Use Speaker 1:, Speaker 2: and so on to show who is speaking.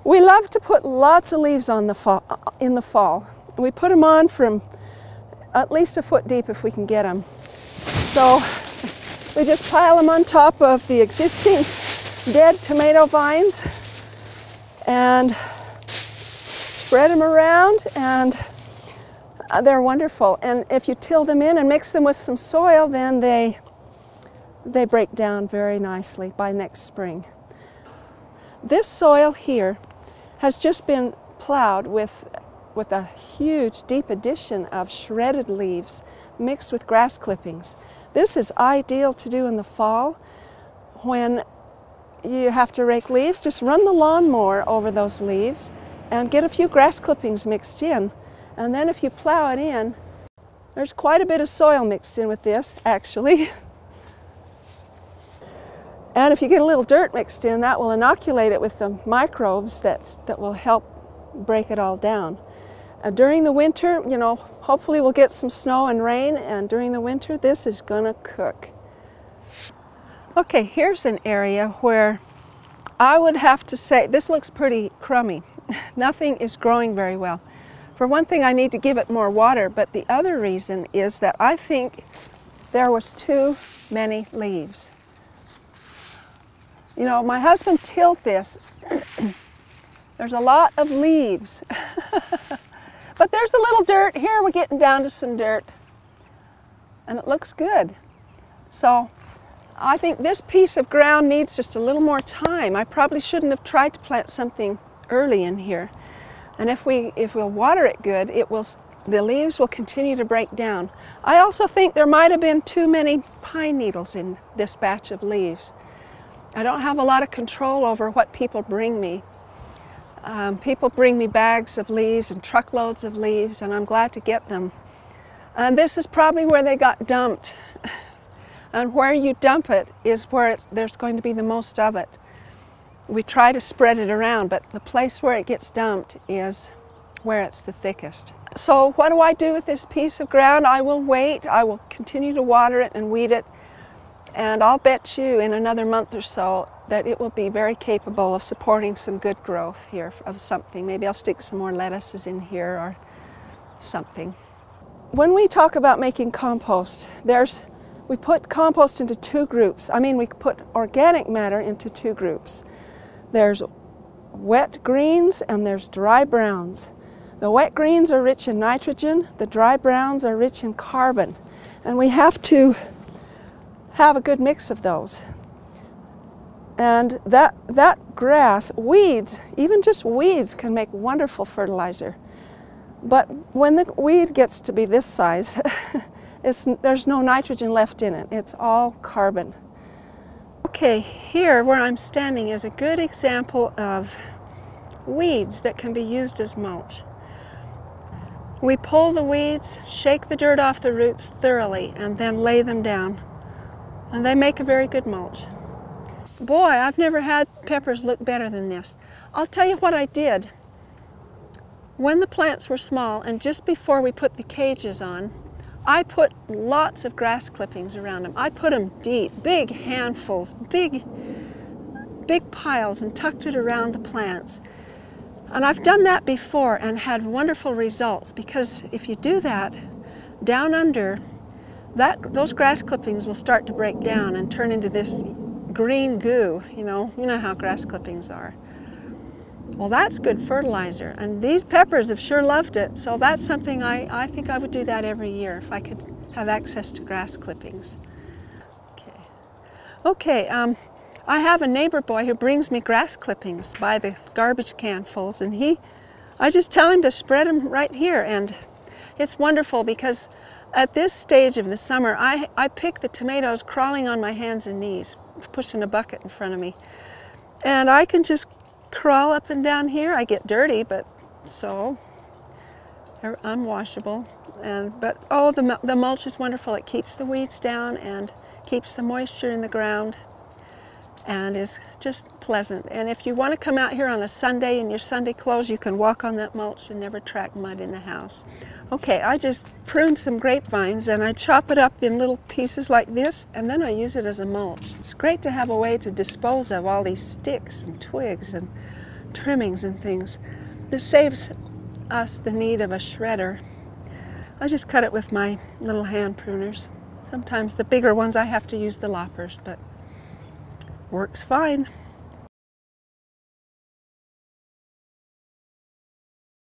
Speaker 1: We love to put lots of leaves on in the fall. We put them on from at least a foot deep if we can get them. So we just pile them on top of the existing dead tomato vines and spread them around, and they're wonderful. And if you till them in and mix them with some soil, then they break down very nicely by next spring. This soil here has just been plowed with a huge deep addition of shredded leaves mixed with grass clippings. This is ideal to do in the fall when you have to rake leaves. Just run the lawnmower over those leaves and get a few grass clippings mixed in. And then if you plow it in, there's quite a bit of soil mixed in with this, actually. And if you get a little dirt mixed in, that will inoculate it with the microbes that will help break it all down. During the winter, you know, hopefully we'll get some snow and rain, and during the winter this is gonna cook. Okay, here's an area where I would have to say this looks pretty crummy. Nothing is growing very well. For one thing, I need to give it more water, but the other reason is that I think there was too many leaves. You know, my husband tilled this. There's a lot of leaves. But there's a little dirt. Here we're getting down to some dirt. And it looks good. So I think this piece of ground needs just a little more time. I probably shouldn't have tried to plant something early in here. And if we'll water it good, the leaves will continue to break down. I also think there might have been too many pine needles in this batch of leaves. I don't have a lot of control over what people bring me. People bring me bags of leaves and truckloads of leaves, and I'm glad to get them. And this is probably where they got dumped. And where you dump it is where there's going to be the most of it. We try to spread it around, but the place where it gets dumped is where it's the thickest. So what do I do with this piece of ground? I will wait. I will continue to water it and weed it. And I'll bet you in another month or so that it will be very capable of supporting some good growth here of something. Maybe I'll stick some more lettuces in here or something. When we talk about making compost, we put compost into two groups. I mean, we put organic matter into two groups. There's wet greens and there's dry browns. The wet greens are rich in nitrogen, the dry browns are rich in carbon. And we have to have a good mix of those. And that grass, weeds, even just weeds can make wonderful fertilizer. But when the weed gets to be this size, there's no nitrogen left in it. It's all carbon. Okay, here where I'm standing is a good example of weeds that can be used as mulch. We pull the weeds, shake the dirt off the roots thoroughly, and then lay them down. And they make a very good mulch. Boy, I've never had peppers look better than this. I'll tell you what I did. When the plants were small and just before we put the cages on, I put lots of grass clippings around them. I put them deep, big handfuls, big piles, and tucked it around the plants. And I've done that before and had wonderful results, because if you do that down under, those grass clippings will start to break down and turn into this green goo. You know how grass clippings are. Well, that's good fertilizer, and these peppers have sure loved it, so that's something I think I would do that every year if I could have access to grass clippings. Okay, I have a neighbor boy who brings me grass clippings by the garbage canfuls, and I just tell him to spread them right here, and it's wonderful because at this stage of the summer, I pick the tomatoes crawling on my hands and knees, pushing a bucket in front of me. And I can just crawl up and down here. I get dirty, but so I'm washable. But oh, the mulch is wonderful. It keeps the weeds down and keeps the moisture in the ground. and is just pleasant. And if you want to come out here on a Sunday in your Sunday clothes, you can walk on that mulch and never track mud in the house. Okay, I just pruned some grapevines and I chop it up in little pieces like this, and then I use it as a mulch. It's great to have a way to dispose of all these sticks and twigs and trimmings and things. This saves us the need of a shredder. I just cut it with my little hand pruners. Sometimes the bigger ones I have to use the loppers, but works fine.